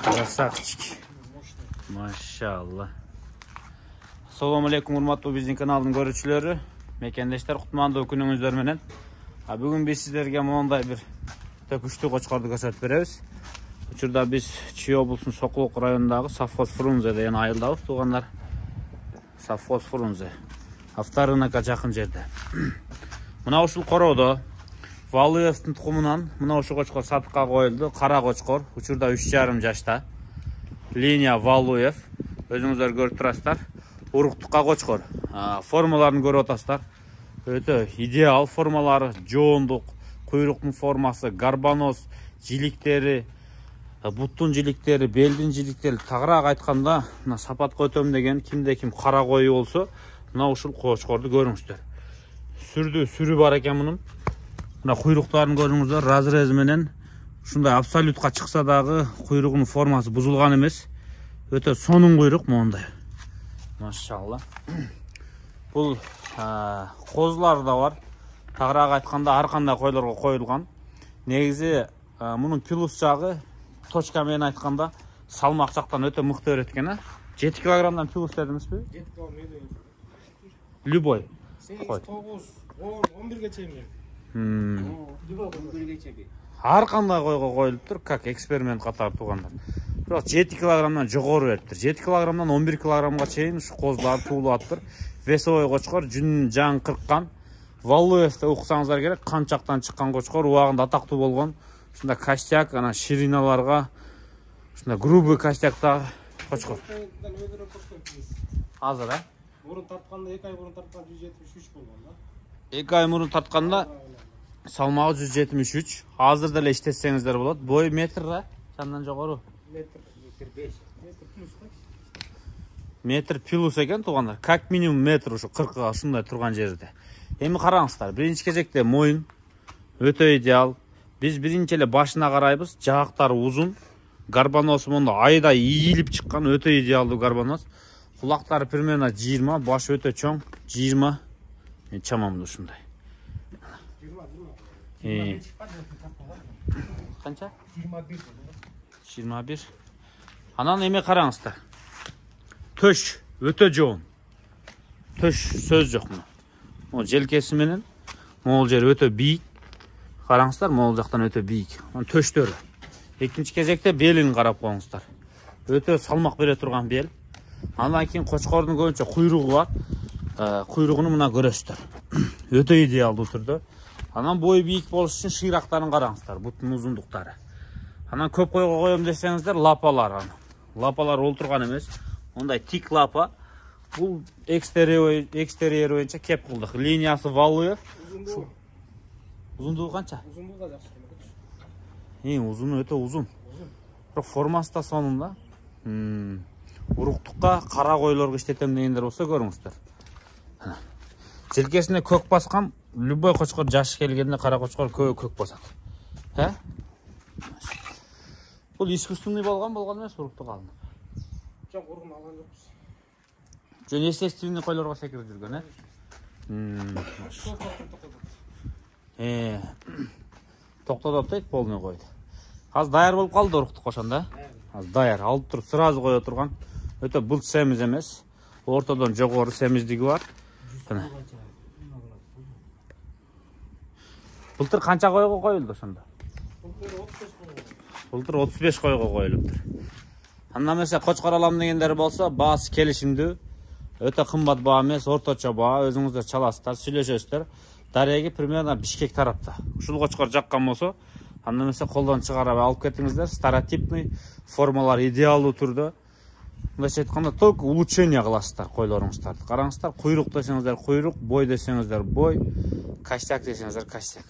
Красавчик. Машалла. Assalamu alaikum, урматтуу биздин каналдын көрүүчүлөрү. Мекендештер, кутмандуу күнүңүздөр менен. Бүгүн биз сиздерге мондай бир күчтүү кочкорду көрсөтүп беребиз. Учурда биз Чүй облусунун Сокулук районундагы Совхоз Фрунзе деген айылдабыз, туугандар. Совхоз Фрунзе. Авторынокко жакын жерде. Мына ушул короодо Валуевдин тукумунан мына ушул кочкор сатыкка коюлду. Кара кочкор, учурда 3,5 жашта. Линия Валуев. Өзүңүздөр көрүп турасыздар. Уруктукка кочкор. Формаларын көрүп атасыздар. Өтө идеал формалары, жоондук, куйруктун формасы, гарбаноз, жиликтери, буттун жиликтери, белдин жиликтери, тагыраак айтканда, мына сапатка өтөм деген кимде ким кара кою болсо, мына ушул кочкорду көрүңүздөр. Сүрү бар экен мунун. Мына куйруктарын көрүңүздөр, разрез менен ушундай абсолютка чыкса дагы куйругунун формасы бузулган эмес. Өтө сонун куйрук мондай. Машалла. Бул козулар да бар. Тагыраак айтканда ар кандай койлорго коюлган. Негизи мунун плюс жагы точка менен айтканда салмак жактан өтө мыкты берет экен, 7 килограммдан плюс дедимизби? 7 килограмм. Любой. 8, 9, 10, 11 чейин. Любой 11 чейин. Ар кандай койго коюлуптур, как эксперимент катары туугандар. Бирок 7 килограммдан жогору бериптир. 7 килограммдан 11 килограммга чейин ушу козулар туулуп атыптыр. Весовой кочкор, жүнүн жаң кырккан. Валуевди уксаңыздар керек, канчактан чыккан кочкор, убагында атактуу болгон. Ушунда костяк, анан шириналарга, ушунда грубый костякта кочкор. Азыр, Мурун тартканда 2 ай мурун тартканда 173 болгон да. 2 ай мурун тартканда салмагы 173. Азыр деле иштетсеңиздер болот. Бой метр да, жандан жогору. Метр 5. Метр плюс да. Метр плюс экен туугандар. Как минимум метр ушу 40га ушундай турган жерде. Эми караңыздар, биринчи кезекте моюн өтө идеал. Биз биринчи эле башына карайбыз. Жаактары узун. Гарбаноз монда айда ийилип чыккан өтө идеалдуу гарбаноз. Кулактары примерно 20, башы өтө чоң, 20. Чамамды ушундай. 20. Канча? 21. 21. Анан эме караңыздар. Төш өтө жоон. Төш сөз жок мына. Могу желкеси менен могул жери өтө бийик. Караңыздар, могул жактан өтө бийик. Анан төштөрү. Экинчи кезекте белин карап коюңуздар. Өтө салмак бере турган бел. Андан кийин кочкордун көбүнчө куйругу бар. Куйругуну мына көрөсүздөр. Өтө идеалдуу түрдө. Анан бой бийик болуш үчүн шыйрактарын караңыздар, буттун узундуктары. Анан көп койго коем десеңиздер, лапалар. Лапалар олтурган эмес. Ондай тик лапа. Бул экстерьер боюнча кеп кылдык. Линиясы Валуев. Узундугу канча? Узундугу да жакшы. Узуну өтө узун. Бирок формасы да сонун да. Уруктукка кара койлорго иштетем дегендер болсо көрүңүздөр. Желкесине көк баскан, любой кочкор жаш келгенде кара кочкор көк басат. Бул искусственный болгон эмес, уруктук алынып. Жок, урун алган жокпуз. Жөн естественный койлорго секирип жүргөн, Токтотуп дейт, полный койду. Азыр даяр болуп калды уруктук ошондо, Азыр даяр, алып туруп сразу кое турган. Өтө бул семиз эмес. Ортодон жогору семиздиги бар. Былтыр канча койго коюлду ошондо? Былтыр 35 койго коюлуптур. Андан эмесе кочкор алам дегендер болсо, баасы келишимдүү. Өтө кымбат баа эмес, орточо баа, өзүңүздөр чаласыздар, сүйлөшөсүздөр. Дареги примерно Бишкек тарапта. Ушул кочкор жаккан болсо, анда эмесе колдон чыгарып алып кетиңиздер. Старотипный, формалар идеалдуу түрдө. Мындайча айтканда, только улучшение кыласыздар койлоруңуздарды. Караңыздар, куйрук десеңиздер куйрук, бой десеңиздер бой, костяк десеңиздер костяк.